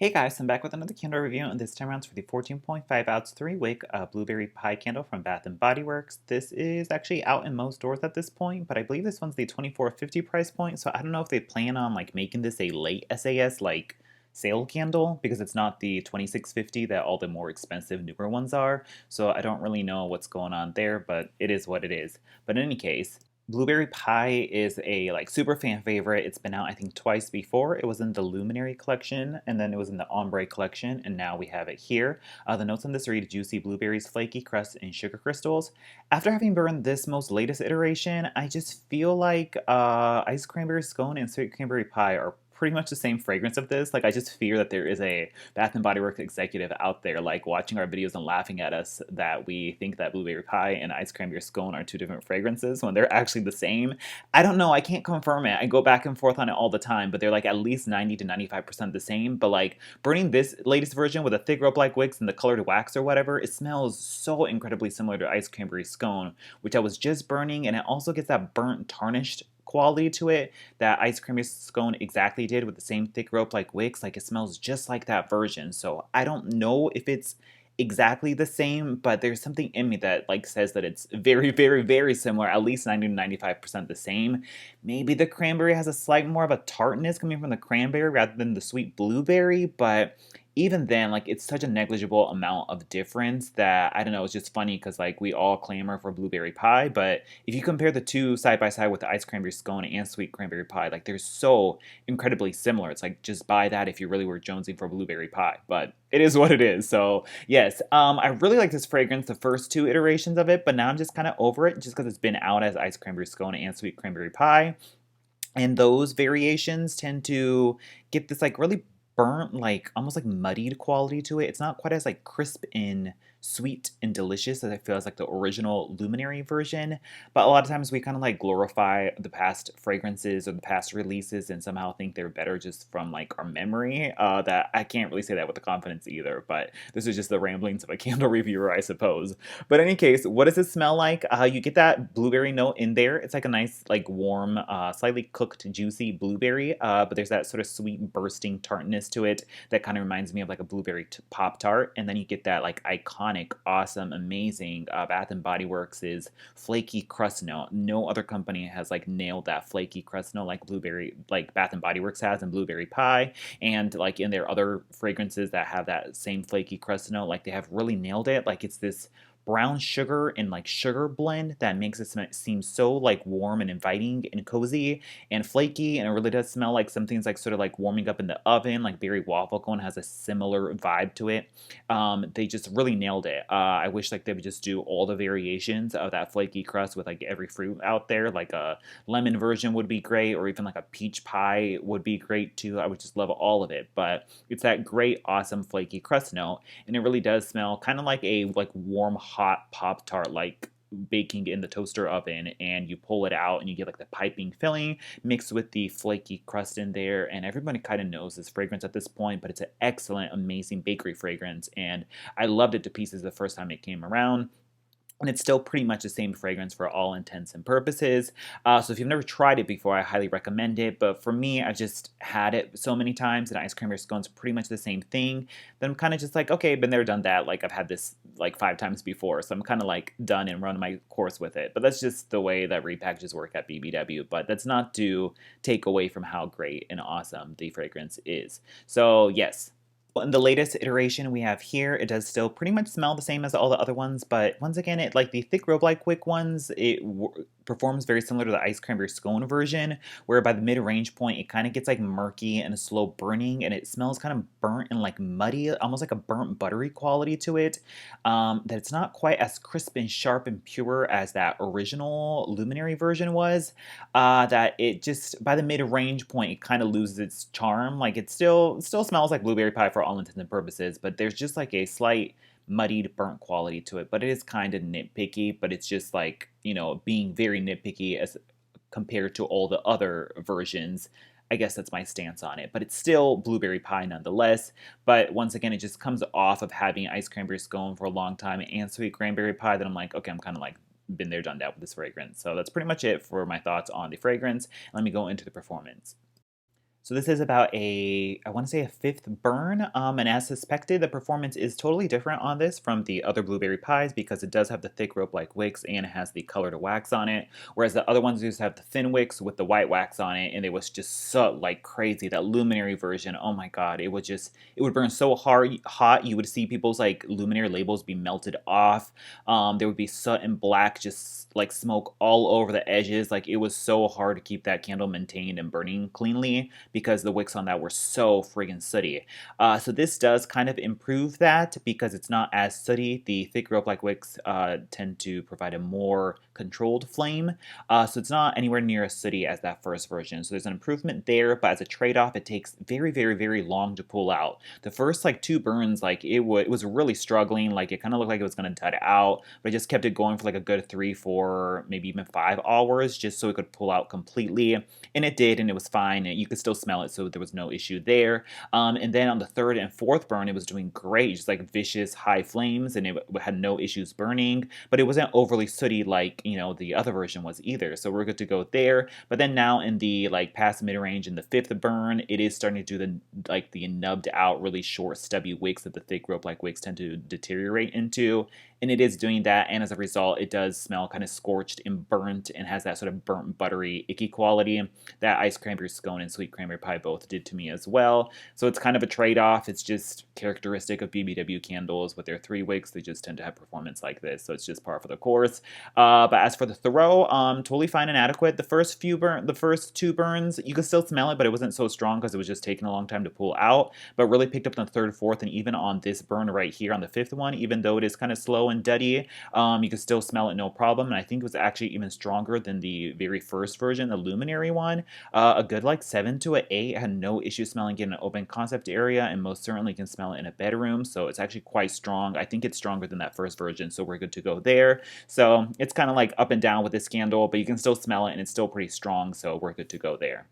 Hey guys, I'm back with another candle review, and this time around it's for the 14.5 ounce 3-wick blueberry pie candle from Bath and Body Works. This is actually out in most stores at this point, but I believe this one's the 24.50 price point, so I don't know if they plan on like making this a late SAS like sale candle because it's not the 26.50 that all the more expensive newer ones are. So I don't really know what's going on there, but it is what it is. But in any case, Blueberry Pie is a like super fan favorite. It's been out I think twice before. It was in the Luminary collection, and then it was in the Ombre collection, and now we have it here. The notes on this read juicy blueberries, flaky crust, and sugar crystals. After having burned this most latest iteration, I just feel like ice cranberry scone and sweet cranberry pie are pretty much the same fragrance of this. Like I just fear that there is a Bath and Body Works executive out there like watching our videos and laughing at us that we think that blueberry pie and ice cranberry scone are two different fragrances when they're actually the same. I don't know, I can't confirm it. I go back and forth on it all the time, but they're like at least 90 to 95% the same. But like burning this latest version with a thick rope like wicks and the colored wax or whatever, it smells so incredibly similar to ice cranberry scone, which I was just burning, and it also gets that burnt tarnished quality to it that ice cream scone exactly did with the same thick rope like wicks. Like it smells just like that version. So I don't know if it's exactly the same, but there's something in me that like says that it's very, very, very similar, at least 90 to 95% the same. Maybe the cranberry has a slight more of a tartness coming from the cranberry rather than the sweet blueberry, but even then, like it's such a negligible amount of difference that I don't know, it's just funny because like we all clamor for blueberry pie, but if you compare the two side by side with the ice cranberry scone and sweet cranberry pie, like they're so incredibly similar. It's like just buy that if you really were jonesing for blueberry pie, but it is what it is. So yes, I really like this fragrance, the first two iterations of it, but now I'm just kind of over it just because it's been out as ice cranberry scone and sweet cranberry pie. And those variations tend to get this like really burnt, like almost like muddied quality to it. It's not quite as like crisp and sweet and delicious as I feel as like the original Luminary version. But a lot of times we kind of like glorify the past fragrances or the past releases and somehow think they're better just from like our memory. That I can't really say that with the confidence either. But this is just the ramblings of a candle reviewer, I suppose. But in any case, what does it smell like? You get that blueberry note in there. It's like a nice, like warm, slightly cooked, juicy blueberry, but there's that sort of sweet, bursting tartness to it that kind of reminds me of like a blueberry Pop Tart. And then you get that like iconic, awesome, amazing Bath and Body Works' flaky crust note. No other company has like nailed that flaky crust note like blueberry, like Bath and Body Works has in Blueberry Pie, and like in their other fragrances that have that same flaky crust note. Like they have really nailed it. Like it's this brown sugar and like sugar blend that makes it seem so like warm and inviting and cozy and flaky, and it really does smell like something's like sort of like warming up in the oven. Like berry waffle cone has a similar vibe to it. They just really nailed it. I wish like they would just do all the variations of that flaky crust with like every fruit out there. Like a lemon version would be great, or even like a peach pie would be great too. I would just love all of it, but it's that great awesome flaky crust note, and it really does smell kind of like a like warm hot Pop Tart, like baking in the toaster oven, and you pull it out and you get like the piping filling mixed with the flaky crust in there. And everybody kind of knows this fragrance at this point, but it's an excellent, amazing bakery fragrance, and I loved it to pieces the first time it came around. And it's still pretty much the same fragrance for all intents and purposes. So if you've never tried it before, I highly recommend it. But for me, I just had it so many times, and ice cream or scone's pretty much the same thing. Then I'm kind of just like, okay, been there, done that. Like I've had this like 5 times before, so I'm kind of like done and run my course with it. But that's just the way that repackages work at BBW. But that's not to take away from how great and awesome the fragrance is. So yes, in the latest iteration we have here, it does still pretty much smell the same as all the other ones, but once again, it like the thick robe-like wick ones, it performs very similar to the ice cranberry scone version, where by the mid-range point, it kind of gets like murky and a slow burning, and it smells kind of burnt and like muddy, almost like a burnt buttery quality to it. That it's not quite as crisp and sharp and pure as that original Luminary version was. That it just by the mid-range point, it kind of loses its charm. Like it still smells like blueberry pie for all intents and purposes, but there's just like a slight muddied burnt quality to it. But it is kind of nitpicky, but it's just like, being very nitpicky as compared to all the other versions. I guess that's my stance on it, but it's still blueberry pie nonetheless. But once again, it just comes off of having ice cranberry scone for a long time and sweet cranberry pie that I'm like, okay, I'm kind of like been there, done that with this fragrance. So that's pretty much it for my thoughts on the fragrance. Let me go into the performance. So this is about I want to say a fifth burn, and as suspected, the performance is totally different on this from the other blueberry pies because it does have the thick rope-like wicks and it has the colored wax on it, whereas the other ones just have the thin wicks with the white wax on it, and it was just so like crazy. That luminary version, oh my god, it would burn so hot, you would see people's like luminary labels be melted off. There would be soot and black, just like smoke all over the edges. Like it was so hard to keep that candle maintained and burning cleanly because the wicks on that were so friggin' sooty. So this does kind of improve that because it's not as sooty. The thick rope-like wicks tend to provide a more controlled flame, so it's not anywhere near as sooty as that first version. So there's an improvement there, but as a trade-off, it takes very, very, very long to pull out. The first like two burns, like it was really struggling. Like it kind of looked like it was gonna dead out, but I just kept it going for like a good 3, 4, maybe even 5 hours just so it could pull out completely, and it did, and it was fine. And you could still smell it, so there was no issue there. And then on the third and fourth burn, it was doing great, just like vicious high flames, and it had no issues burning, but it wasn't overly sooty like the other version was either. So we're good to go there. But then now in the like past mid range in the fifth burn, it is starting to do the nubbed out, really short, stubby wicks that the thick rope like wicks tend to deteriorate into, and it is doing that. And as a result, it does smell kind of scorched and burnt, and has that sort of burnt, buttery, icky quality that ice cranberry scone and sweet cranberry pie both did to me as well. So it's kind of a trade-off. It's just characteristic of BBW candles with their 3 wicks. They just tend to have performance like this, so it's just par for the course. But as for the throw, totally fine and adequate. The first 2 burns, you could still smell it, but it wasn't so strong because it was just taking a long time to pull out. But really picked up on the third, fourth, and even on this burn right here on the fifth one, even though it is kind of slow and duddy, you can still smell it no problem. And I think it was actually even stronger than the very first version, the luminary one. A good like 7 to an 8. I had no issue smelling it in an open concept area, and most certainly can smell it in a bedroom. So it's actually quite strong. I think it's stronger than that first version, so we're good to go there. So it's kind of like up and down with this candle, but you can still smell it, and it's still pretty strong, so we're good to go there.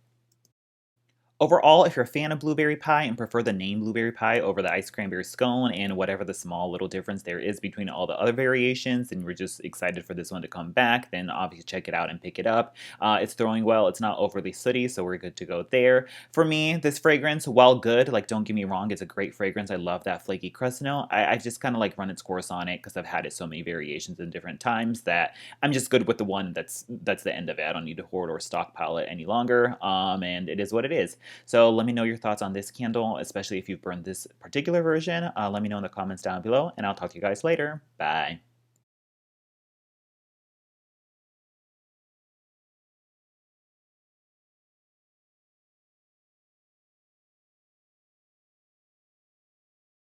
Overall, if you're a fan of blueberry pie and prefer the name blueberry pie over the ice cranberry scone and whatever the small little difference there is between all the other variations, and you're just excited for this one to come back, then obviously check it out and pick it up. It's throwing well. It's not overly sooty, so we're good to go there. For me, this fragrance, while good, like don't get me wrong, it's a great fragrance. I love that flaky crust note. I just kind of like run its course on it because I've had it so many variations in different times that I'm just good with the one that's the end of it. I don't need to hoard or stockpile it any longer, and it is what it is. So let me know your thoughts on this candle, especially if you've burned this particular version. Let me know in the comments down below, and I'll talk to you guys later. Bye.